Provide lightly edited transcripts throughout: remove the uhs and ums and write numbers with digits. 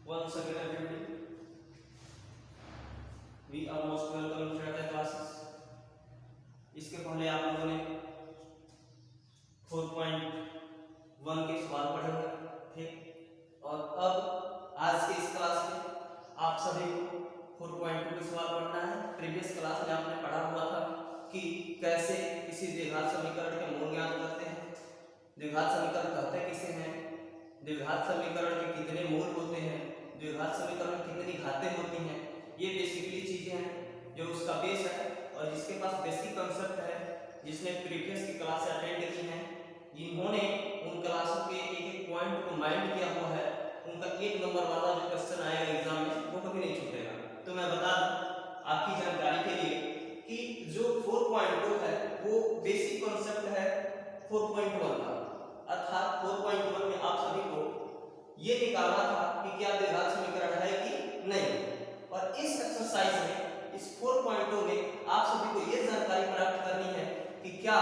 Once again everybody, we are most welcome to Friday classes. इसके पहले आप लोगों ने 4.1 के सवाल पढ़े हुए थे और अब आज के इस क्लास में आप सभी को 4.2 के सवाल पढ़ना है। प्रीवियस क्लास में आपने पढ़ा हुआ था कि कैसे किसी द्विघात समीकरण के मूल ज्ञात करते हैं, द्विघात समीकरण कहते किसे हैं, द्विघात समीकरण के कितने मूल होते हैं, द्विघात समीकरण में कितनी घातें होती हैं। ये बेसिकली चीजें हैं जो उसका बेस है और जिसके पास बेसिक कांसेप्ट है, जिसने प्रीवियस की क्लास अटेंड की हैं, जिन्होंने उन क्लासों के एक एक पॉइंट को माइंड किया हुआ है, उनका 1 नंबर वाला जो क्वेश्चन आएगा एग्जाम में वो कभी नहीं छूटेगा। तो मैं बता दूं आपकी जानकारी के लिए कि जो 4.2 है वो बेसिक कांसेप्ट है 4.1 का, अर्थात 4.1 में आप सभी को ये निकालना था कि क्या द्विघात समीकरण है कि नहीं। और इस एक्सरसाइज में इस 4.2 में आप सभी को ये जानकारी प्राप्त करनी है कि क्या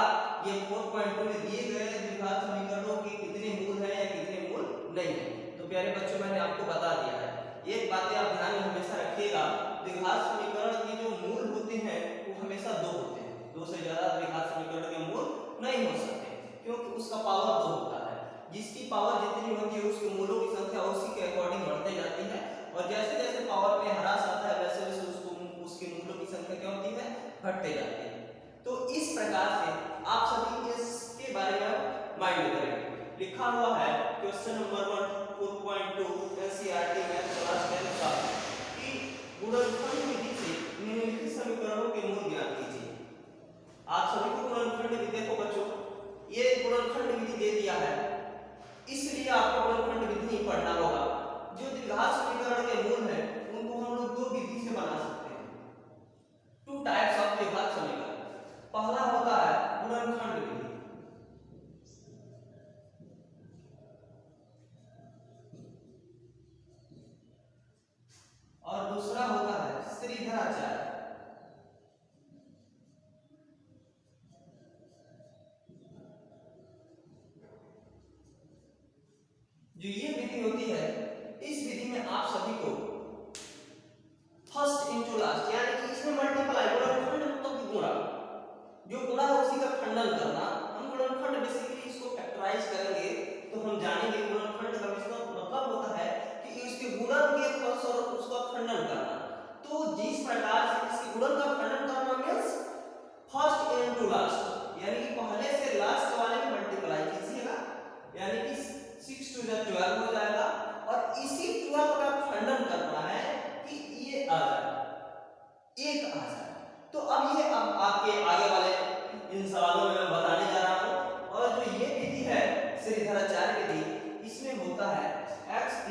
ये 4.2 में दिए गए द्विघात समीकरणों के कितने मूल हैं या कितने मूल नहीं है। तो प्यारे बच्चों, मैंने आपको बता दिया है। एक बात आप ध्यान में हमेशा रखिएगा, द्विघात समीकरण के जो मूल होते हैं वो हमेशा 2 होते हैं। 2 से ज्यादा द्विघात समीकरण के मूल नहीं हो सकते क्योंकि उसका पावर 2 होता है। जिसकी पावर जितनी होती है उसके मूलों की संख्या उसी के अकॉर्डिंग बढ़ती जाती है और जैसे जैसे पावर में ह्रास आता है वैसे वैसे उसके मूलों की संख्या क्या होती है, घटते जाती है। तो इस प्रकार से आप सभी इसके बारे में माइंड करेंगे। लिखा हुआ है question number 1 4.2 NCERT math class 10 का कि गुणनखंड विधि से निम्नलिखित समीकरणों के मूल ज्ञात कीजिए। आप सभी को गुणनखंड विधि, देखो बच्चों, ये गुणनखंड विधि दे दिया है, इसलिए आपको गुणनखंड विधि नहीं पढ़ना होगा। जो द्विघात समीकरण के मूल हैं उनको हम लोग 2 विधि से बना सकते हैं। 2 टाइप्स ऑफ द्विघात समीकरण। पहला होता है गुणनखंड विधि और दूसरा होता है श्रीधराचार्य। जो ये विधि होती है, इस विधि में आप सभी को फर्स्ट इनटू लास्ट, यानी कि इसमें मल्टीप्लाई, गुणनखंड मतलब कि गुणा, जो गुणा है उसी का खंडन करना। हम गुणनखंड बेसिकली इसको फैक्टराइज करेंगे तो हम जानेंगे गुणनखंड का मतलब होता है कि इसके गुणन के फलस्वरूप उसका खंडन करना। तो जिस प्रकार से इसके गुणन का खंडन करना मींस फर्स्ट इनटू लास्ट, यानी कि पहले से लास्ट वाले में मल्टीप्लाई कीजिएगा, यानी कि 6 to 12 हो जाएगा और इसी 12 का खंडन करना है कि ये आ जाए, 1 आ जाए। तो अब ये अब आपके आगे वाले इन सवालों में मैं बताने जा रहा हूं। और जो ये विधि है श्रीधराचार्य विधि, इसमें होता है x = -b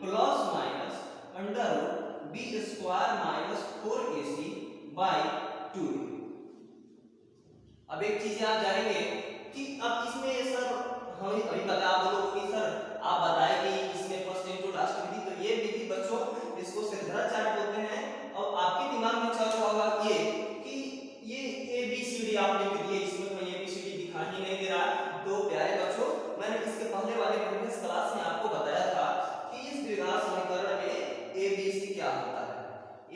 plus minus under root b square minus 4ac/2। अब एक चीज आप जानेंगे कि अब इसमें सर हम अभी बता आप लोगों को कि सर आप बताएं कि इसमें फर्स्ट इनटू लास्ट विधि, तो ये विधि बच्चों इसको श्रीधराचार्य बोलते हैं। और आपके दिमाग में चल रहा होगा ये कि ये ABCD आपने लिख दिया, इसमें कोई ABCD दिखा ही नहीं दे रहा। तो प्यारे बच्चों, मैंने इसके पहले वाले प्रीवियस क्लास में आपको बताया था कि इस द्विघात समीकरण में ABC क्या होता है।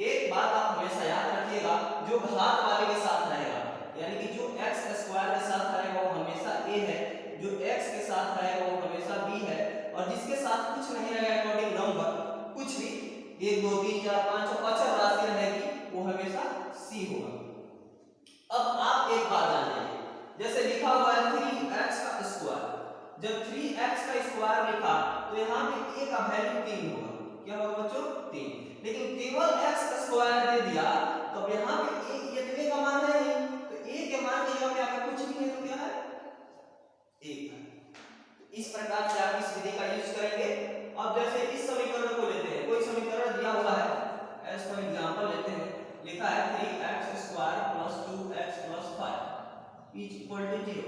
एक बात आप हमेशा याद रखिएगा, जो घात वाले के साथ रहेगा, यानी कि जो x स्क्वायर के साथ रहेगा वो हमेशा a है, जो x के साथ रहेगा वो हमेशा b है, और जिसके साथ कुछ नहीं रहेगा अकॉर्डिंग नंबर, कुछ भी 1 2 3 4 5 अचर राशि रहेगी, वो हमेशा c होगा। अब आप एक बात जान लीजिए, जैसे लिखा हुआ है 3x का स्क्वायर, जब 3x का स्क्वायर लिखा तो यहाँ पे a का वैल्यू 3 होगा। क्या होगा बच्चों? 3। लेकिन केवल x का स्क्वायर दे दिया तो यहाँ पे a का मान है, एक के मान की जगह पे आगे कुछ भी नहीं तो क्या है? 1 है। इस प्रकार से आप इस विधि का यूज करेंगे। अब जैसे इस समीकरण को लेते हैं, कोई समीकरण दिया हुआ है, एज फॉर एग्जांपल लेते हैं, लिखा है 3x² + 2x + 5 = 0।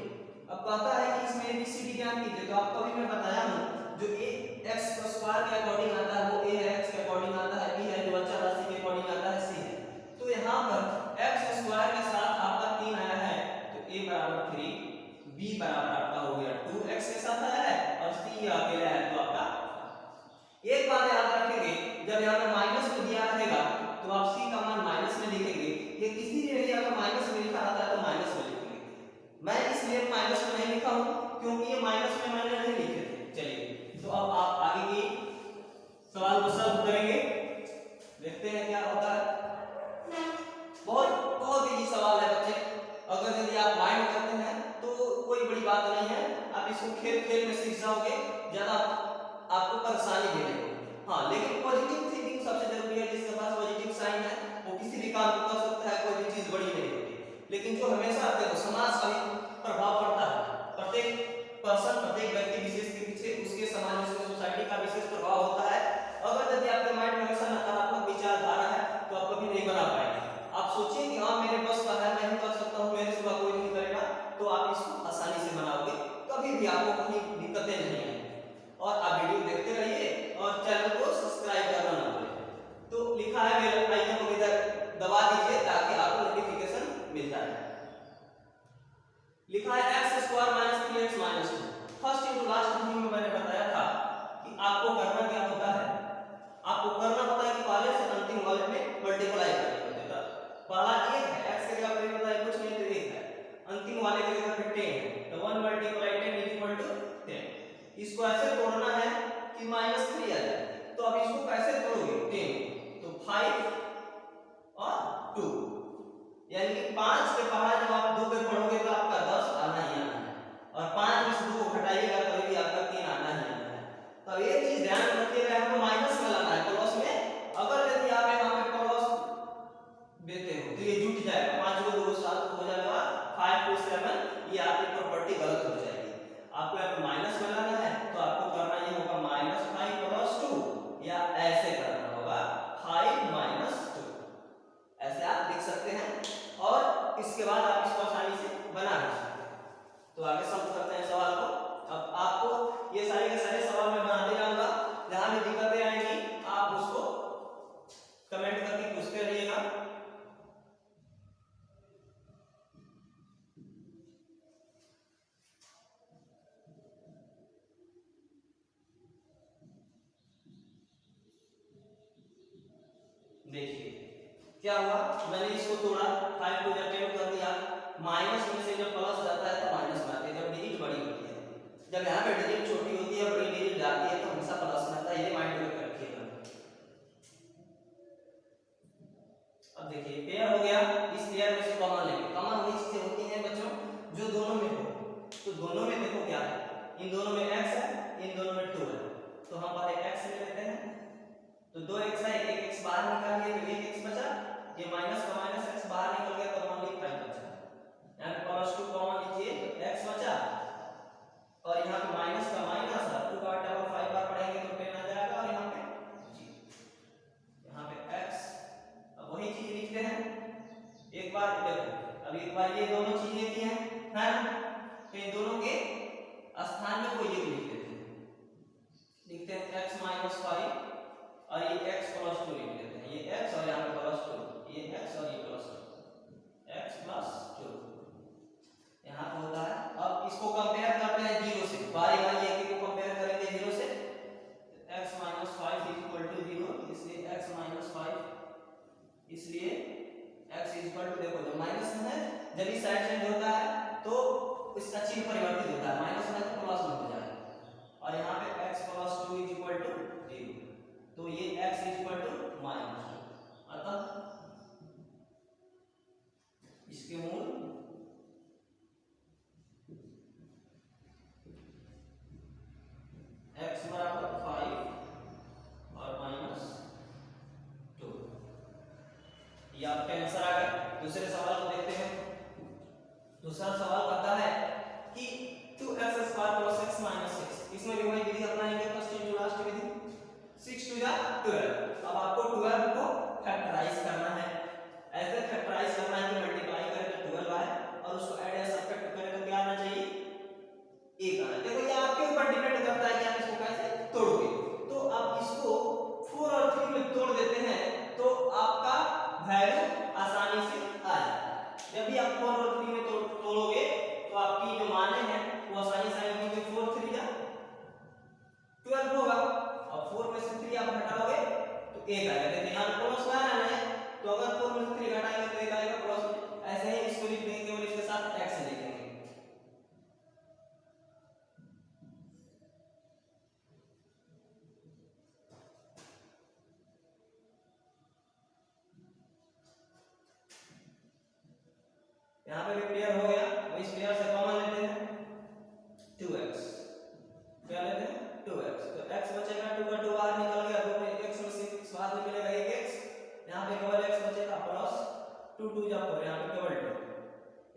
अब कहता है कि इसमें ABCD ज्ञात कीजिए, तो आपको भी मैं बताया हूं, जो x का स्क्वायर के अकॉर्डिंग आता है वो a है, x के अकॉर्डिंग आता है b है, जो अचर राशि के अकॉर्डिंग आता है c है। तो यहाँ पर x स्क्वायर के साथ आपका 3 आया है तो a = 3, b = आपका हो गया 2, x के साथ आया है और c अकेला है तो आपका एक बात याद रखेंगे, जब यहाँ पे माइनस में दिया रहेगा तो आप c का मान माइनस में लिखेंगे। ये किसी भी एरिया में माइनस में लिखा रहता है तो माइनस में लिखेंगे। मैं इसलिए माइनस में नहीं लिखा हूँ क्योंकि ये माइनस में मैंने नहीं लिखे थे। चलिए तो अब आप आगे की सवाल को सॉल्व करेंगे, देखते हैं क्या होता है। बहुत बहुत इजी सवाल है बच्चे, अगर यदि आप माइंड करते हैं तो कोई बड़ी बात नहीं है, आप इसको खेल खेल में सीख जाओगे, ज्यादा आपको परेशानी भी नहीं होगी। हाँ, लेकिन पॉजिटिव थिंकिंग सबसे जरूरी है। जिसके पास पॉजिटिव साइन है वो किसी भी काम को कर सकता है, कोई भी चीज बड़ी नहीं होती। लेकिन जो हमेशा देखो समाज का भी प्रभाव पड़ता है, प्रत्येक पर्सन प्रत्येक व्यक्ति विशेष के पीछे उसके समाज उसके सोसाइटी का विशेष प्रभाव होता है। अगर यदि आपके माइंड में हमेशा नकारात्मक विचारधारा है तो आप कभी नहीं बना पाएंगे। आप सोचिए कि हाँ मेरे बस का है, मैं ही कर सकता हूँ, मेरे सिवा कोई नहीं करेगा, तो आप इसको आसानी से बनाओगे, कभी भी आपको कहीं दिक्कतें नहीं आएंगी। और आप वीडियो देखते रहिए और चैनल को सब्सक्राइब करना ना भूलें। तो लिखा है बेल आइकन को इधर दबा दीजिए ताकि आपको नोटिफिकेशन मिलता रहे। लिखा है x² - 3x - 2। First into last video में मैंने बताया था कि आपको करना क्या होता है, आपको करना होता है कि पहले से अंतिम वाले में मल्टीप्लाई करना होता है। पहला 1 है, x के जगह पर बताया कुछ नहीं तो 1 है, अंतिम वाले के जगह पर 10 है, तो 1 × 10 = 10। इसको ऐसे तोड़ना है कि -3 आ जाए, तो अब इसको कैसे तोड़ोगे? 10 तो 5 और 2, यानी कि 5 के पहाड़ा जब आप 2 पे पढ़ोगे तो आपका 10 आना ही आना है, और 5 में से 2 को घटाइएगा तो भी आपका 3 आना ही आना है। तो एक चीज ध्यान रखिएगा, हमको माइनस में लाना है प्लस में। अगर यदि आप यहाँ पे प्लस देते हो तो ये जुट जाएगा, 5 को 2 7 हो जाएगा, 5 × 7, ये आपकी प्रॉपर्टी गलत हो जाएगी। आपको यहाँ पे माइनस में लाना है तो आपको करना ये होगा -5 + 2, या ऐसे करना होगा 5 - 2, ऐसे आप लिख सकते हैं। और इसके बाद आप इसको आसानी से बना भी सकते हैं। तो आगे समझ सकते हैं सवाल को। अब आपको ये सारे के सारे सवाल मैं बनाते जाऊंगा, जहां भी दिक्कतें आएंगी आप उसको कमेंट करके पूछते रहिएगा। देखिए क्या हुआ, मैंने इसको तोड़ा, 5 को 10 कर दिया, माइनस में से जब प्लस जाता है तो माइनस में आता है, जब डिजिट बड़ी होती है। जब यहाँ पे डिजिट छोटी होती है बड़ी डिजिट जाती है तो हमेशा प्लस में आता है, ये माइंड में रखिएगा। अब देखिए पेयर हो गया, इस पेयर में से कॉमन लेंगे। कॉमन वही चीजें होती हैं बच्चों जो दोनों में हो, तो दोनों में देखो क्या है, इन दोनों में x है, इन दोनों में 2 है, तो हम पहले x ले लेते हैं। तो 2x है, 1x बाहर निकालिए तो 1x बचा, ये माइनस का माइनस x बाहर निकल गया तो ओनली 5 बचा। यहाँ पे +2 कॉमन लीजिए तो x बचा, और यहाँ पे माइनस का माइनस है, 2 का 5 बार पढ़ेंगे तो 10 आ जाएगा, और यहाँ पे जी यहाँ पे x। अब वही चीज लिखते हैं एक बार, देखो अब एक बार ये दोनों चीजें की हैं, है ना, तो इन दोनों के स्थान में कोई एक लिख देते हैं, लिखते हैं x - 5, और ये x + 2 लिख लेते हैं, ये x और यहाँ पे +2, ये x और ये +2, x + 2 यहाँ पे होता है। अब इसको कंपेयर करते हैं 0 से, बारी बारी एक को कंपेयर करेंगे 0 से। x - 5 = 0, इसलिए x - 5, इसलिए x देखो जब माइनस में है, जब इस साइड चेंज होता है तो इसका चिन्ह परिवर्तित होता है, माइनस में तो प्लस में हो जाएगा, और यहाँ पे x + 2 = 0, तो ये x = -2, अतः इसके मूल x = 5 और -2, ये आपका आंसर आ गया। दूसरे सवाल को देखते हैं। दूसरा सवाल कहता है कि 2x² + x - 6, इसमें भी वही विधि अपनाएंगे, फर्स्ट इंटू लास्ट विधि, 6 × 12। अब आपको 12 को फैक्टराइज करना है, ऐसे फैक्टराइज करना है कि मल्टीप्लाई करें तो 12 आए, और उसको ऐड या सब्ट्रैक्ट करें तो क्या आना चाहिए? 1 आना। देखो ये आपके ऊपर डिपेंड करता है कि आप इसको कैसे तोड़ोगे। तो आप इसको 4 और 3 में तोड़ देते हैं तो आपका वैल्यू आसानी से आ जाएगा। जब भी आप 4 और 3 में तोड़ोगे तो आपकी जो माने हैं वो आसानी से आएंगे, 4 × 3 = 12 होगा, और 4 में से यहाँ पे भी पेयर हो गया, तो इस पेयर से कॉमन लेते हैं 2x, क्या लेते हैं 2x, तो x बचेगा 2 का 2 बाहर निकल गया, 2 में x में 6 बाद में मिलेगा 1x, यहाँ पे केवल x बचेगा प्लस 2 2 जा 4, यहाँ पे केवल 2,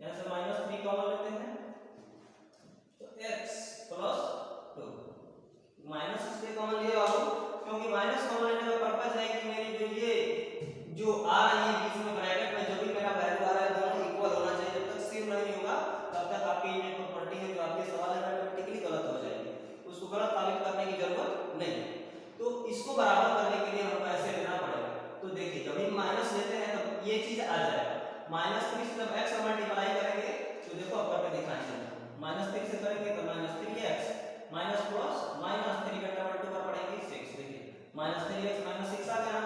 यहाँ से -3 कॉमन लेते हैं तो x प्लस 2, माइनस इसलिए कॉमन लिया बाबू क्योंकि माइनस कॉमन लेने का पर्पस है कि मेरी जो आ रही है बीच में ब्रैकेट में जो भी मेरा वैल्यू आ रहा है दोनों इक्वल होना चाहिए, जब तक सेम नहीं होगा तब तक आपकी ये प्रॉपर्टी है जो आपके सवाल है ऑटोमेटिकली गलत हो जाएगी, उसको गलत साबित करने की जरूरत नहीं। तो इसको बराबर करने के लिए हमको ऐसे लेना पड़ेगा, तो देखिए जब भी माइनस लेते हैं तब ये चीज आ जाएगा, -3 से जब x मल्टीप्लाई करेंगे तो देखो अब करके दिखाएंगे, -3 से करेंगे तो -3x माइनस प्लस -3 का डबल 2 पर पड़ेंगे 6, देखिए -3x -6 आ गया,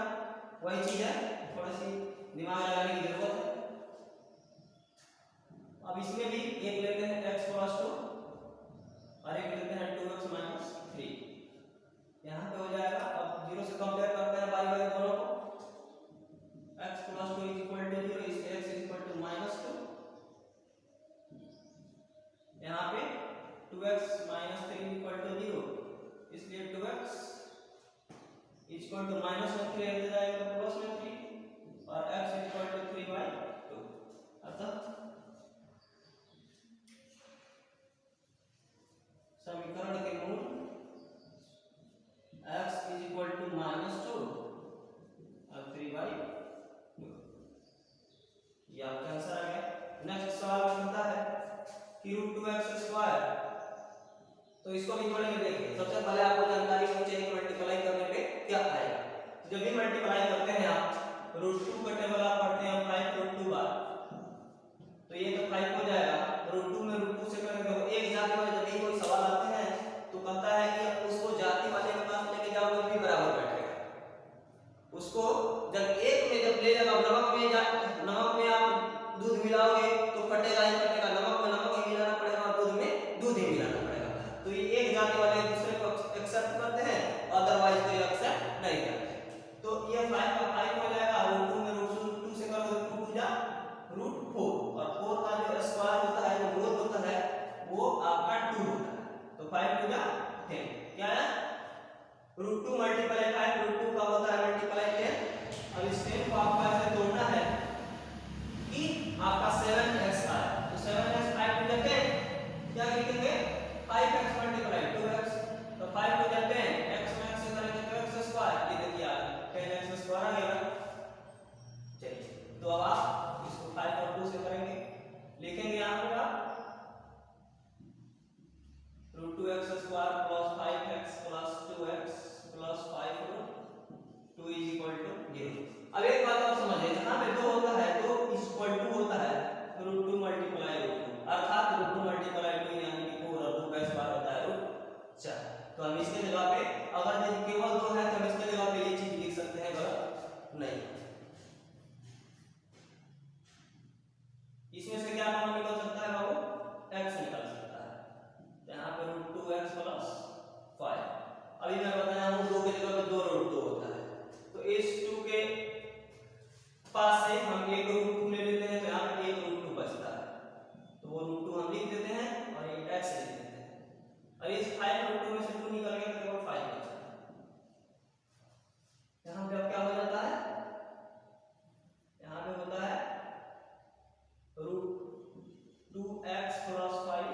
वही चीज है, थोड़ी सी दिमाग लगाने की जरूरत है। अब इसमें भी एक लेते हैं x प्लस 2 और एक लेते हैं 2x माइनस 3, यहाँ पे हो जाएगा, अब 0 से कंपेयर करते हैं बारी बारी दोनों को, x plus 2 is equal to 0, इसलिए x इज इक्वल टू -2, यहाँ पे 2x माइनस 3 इक्वल टू 0, इसलिए 2x इक्वल टू -3 लेते जाएगा तो प्लस में 3 और x इक्वल टू 3/2, अतः समीकरण के मूल x इक्वल टू -2 और 3/2, ये आपका आंसर आ गया। नेक्स्ट सवाल बनता है कि √2x², तो इसको भी थोड़ी देखिए, सबसे पहले आपको जानकारी होनी चाहिए मल्टीप्लाई करने पे क्या आएगा, जब भी मल्टीप्लाई करते हैं आप √2 का टेबल आप पढ़ते हैं 5 √2 बार, तो ये तो 5 हो जाएगा, √2 में √2 से करेंगे तो एक जाति वाले जब भी कोई सवाल आते हैं तो कहता है कि उसको जाति वाले के पास लेके जाओगे तो भी बराबर बैठेगा, उसको जब एक में जब ले जाओ नमक में आप दूध मिलाओगे तो फटेगा ही फटेगा, नमक में नमक ही मिलाना पड़ेगा और दूध में दूध ही मिलाना पड़ेगा, तो ये एक जाति वाले दूसरे को एक्सेप्ट करते हैं, अदरवाइज कोई एक्सेप्ट नहीं करते, तो ये 5 का 5 हो जाएगा, √2 में √2 से करोगे तो 2 जा √4 और 4 का जो स्क्वायर होता है, जो मूल होता है वो आपका 2 होता है, तो 5 2 जा 10, क्या है √2 मल्टीप्लाई 5, √2 का होता है मल्टीप्लाई 10, अब इस 10 को आपको ऐसे तोड़ना है कि आपका 7x आए, तो 7x 5 2 जा 10, क्या लिखेंगे 5x मल्टीप्लाई 2x, तो 5 2 जा 10, x में x से करेंगे तो x², ये देखिए आ 10x² आ गया। चलिए तो अब आप इसको 5 और 2 से करेंगे, लिखेंगे यहाँ पे आप √2x² plus 5x plus 2x plus 5 2 is equal to 0। अब एक बात आप समझिए, जहां पे 2 होता है तो इक्वल टू होता है √2 मल्टीप्लाई √2, अर्थात √2 मल्टीप्लाई 2 यानी कि 4 और 2 का स्क्वायर होता है √4, तो हम इसके जगह पे अगर यदि केवल 2 है तो हम इसके जगह पे ये चीज लिख सकते हैं, गलत नहीं, इसमें से क्या कॉमन निकल सकता है बाबू, x निकल सकता है, तो यहाँ पे √2x प्लस 5, अभी मैं बताया हूँ 2 के जगह पे 2 √2 होता है, तो इस 2 के पास से हम एक √2 ले लेते हैं, तो यहाँ पे एक √2 बचता है, तो वो √2 हम लिख देते हैं और ये x लिख देते हैं, और इस 5 √2 में से 2 निकल गया तो केवल 5 बचा, यहाँ पे अब क्या हो जाता है, यहाँ पे होता है √2x plus 5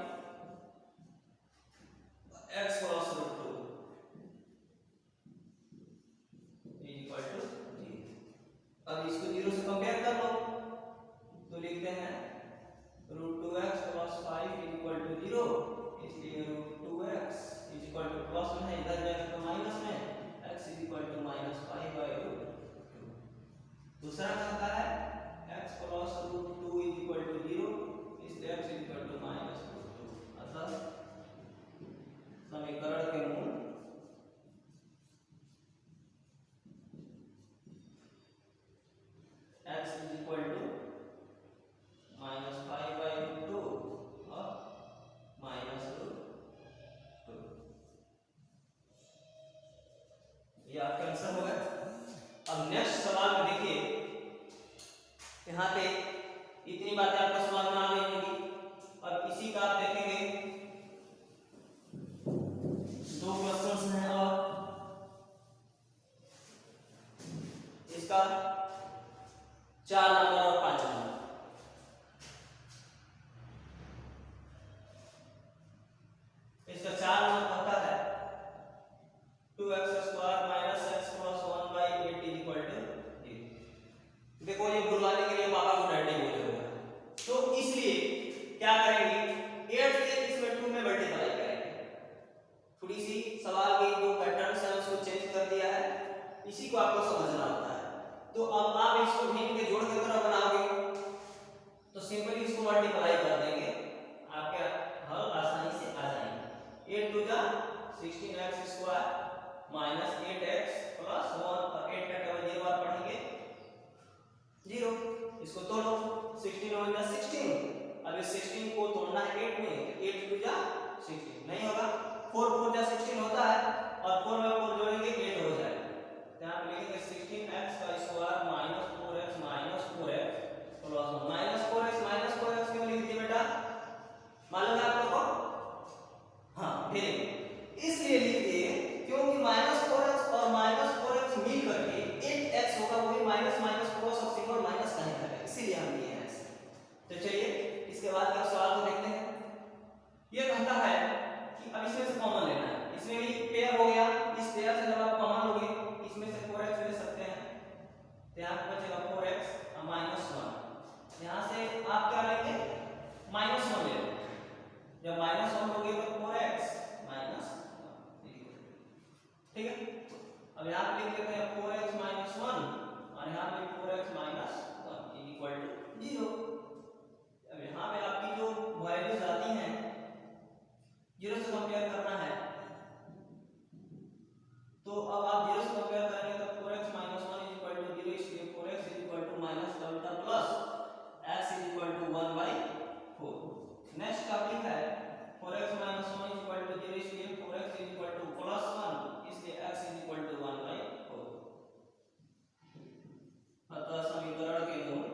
x plus √2 equal to 0। अब इसको 0 से कंपेयर कर लो तो लिखते हैं √2x प्लस 5 इक्वल टू 0, इसलिए √2x इक्वल टू प्लस में है, इधर जाएगा तो माइनस में, x इक्वल टू -5/√2। दूसरा कहता है x प्लस √2 इक्वल टू 0, इसलिए x इक्वल टू -√2, अतः समीकरण के मूल x इक्वल टू -5/√2 और -√2, ये आपका आंसर होगा। अब नेक्स्ट सवाल में देखिए, यहाँ पे इतनी बातें आपको समझ में आ इसी का आप देखेंगे दो क्वेश्चंस हैं और इसका 4 नंबर और 5 नंबर। इसका 4 नंबर कहता है 2x² - x + 1/8 = 0। देखो ये बुलवाने के लिए पापा को डैडी बोले होगा, तो इसलिए क्या करेंगे 8 से इसमें 2 में मल्टीप्लाई करेंगे। थोड़ी सी सवाल की जो पैटर्न है उसको चेंज कर दिया है, इसी को आपको समझना होता है। तो अब आप इसको भिन्न के जोड़ की तरह बनाओगे तो सिंपली इसको मल्टीप्लाई कर देंगे, आपके हल आसानी से आ जाएंगे। 8 × 2 = 16x² - 8x + 1 और 8 का टेबल 0 बार पढ़ेंगे 0। इसको तोड़ो 16 × 1 = 16। अब इस 16 को तोड़ना है 8 में, 8 × 2 = 16 नहीं होगा। 4 × 4 = 16 होता है और 4 में 4 जोड़ेंगे 8 हो जाएगा। यहां पे लिखेंगे 16x² - 4x - 4x + 1 -4x क्यों लिख दिए बेटा, मालूम है आप लोगों को? हाँ वेरी गुड, इसलिए लिख दिए क्योंकि -4x और -4x मिल करके 8x होगा, वो भी माइनस क्रॉस और सिंबल माइनस का ही है, इसीलिए हम लिए हैं ऐसे। तो चलिए इसके बाद का सवाल को देखते हैं। ये कहता है कि अब इसमें से कॉमन लेना है, इसमें भी पेयर हो गया, इस पेयर से जब आप कॉमन लोगे इसमें से 4x ले सकते हैं, तो यहाँ पे बचेगा 4x - 1। यहाँ से आप क्या लेंगे -1 ले लो, जब -1 लोगे तो 4x - 1, ठीक है। अब यहाँ पे लिख लेते हैं 4x - 1 और यहाँ पे 4x - 1 = 0। अब यहाँ पे आपकी जो वैल्यूज आती हैं 0 से कंपेयर करना है, तो अब आप 0 से कंपेयर करेंगे तो 4x - 1 = 0, इसलिए 4x - x = 1/4। नेक्स्ट टॉपिक है 4x - 1 = 0, इसलिए 4x + 1, इसलिए x = 1/4। अतः समीकरण के मूल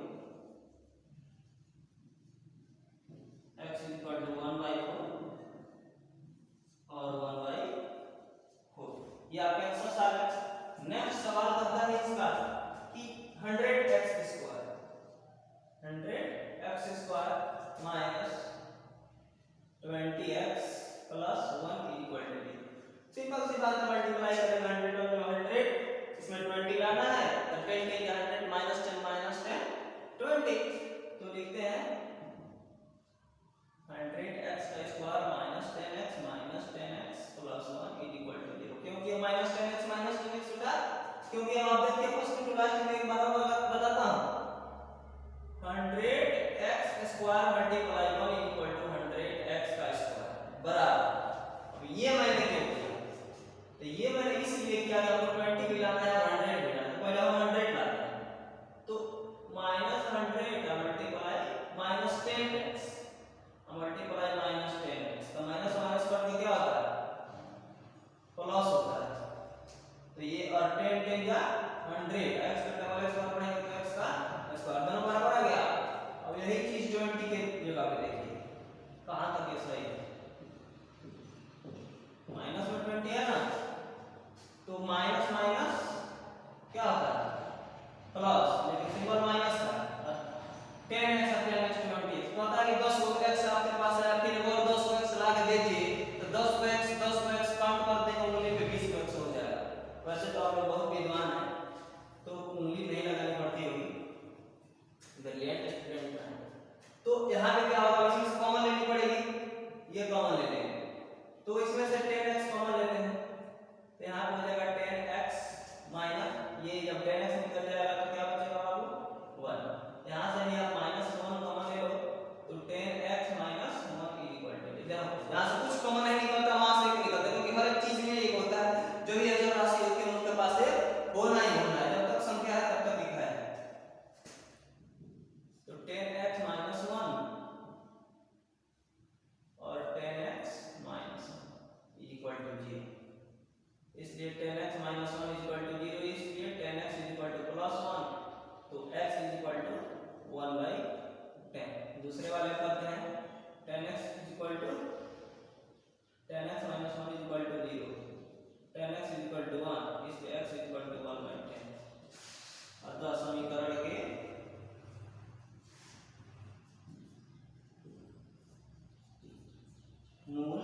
x = 1/4 और 1/4, ये आपके आंसर आ गए। नेक्स्ट सवाल करता है इसका कि 100x² - 20x + 1 = 0। सिंपल सी बात है, मल्टीप्लाई करेंगे 100 और 100, इसमें 20 लाना है तो 10 के 100 -10 -10 20, तो लिखते हैं 100x² - 10x - 10x + 1 = 0। क्योंकि -10x - 10x बेटा, क्योंकि हम आप देखिए फर्स्ट टू लास्ट में एक बार और बताता हूं 100x² × 1 = 100x² बराबर। अब ये मैंने क्यों किया, तो ये मैंने इसलिए किया कि आपको 20 भी लाना है और 100 भी लाना है, तो पहले हम 100 लाते हैं, तो -100 × -10x -10x तो माइनस माइनस करके क्या होता है प्लस होता है, तो ये और 10 10 का 100, x का डबल x बार पढ़ेंगे तो x का स्क्वायर दोनों बराबर आ गया। अब यही चीज 20 के जगह पे देखिए कहां तक ये सही है, माइनस में 20 है ना, तो माइनस माइनस क्या होता है प्लस, लेकिन सिंबल माइनस का 10x और 10x 20, तो आता है कि 10 को x आपके पास है, फिर और 10 को x ला के दे दिए तो 10 को x काउंट कर देंगे उंगली पे 20 को x हो जाएगा। वैसे तो आप लोग बहुत विद्वान हैं तो उंगली नहीं लगानी पड़ती होगी, ब्रिलियंट स्टूडेंट हैं। तो यहाँ पे क्या होगा, इसमें से कॉमन लेनी पड़ेगी, ये कॉमन ले लेंगे, तो इसमें से 10x कॉमन लेते हैं, तो यहाँ पे हो जाएगा 10x माइनस ये, जब 10x निकल जाएगा तो क्या बचेगा बाबू 1, यहाँ से भी आप -1 कॉमन ले लो तो 10x - 1 = यहाँ से कुछ कॉमन नहीं निकलता, वहां से एक निकलता है, क्योंकि हर एक चीज में एक होता है, जो भी अजब राशि होती है उनके पास से होना ही होना है, जब तक संख्या है तब तक लिखा है। तो 10x - 1 और 10x - 1 = 0, इसलिए 10x - 1 = 0, इसलिए 10x + +1, तो x = 1/10। दूसरे वाले करते हैं 10x मूल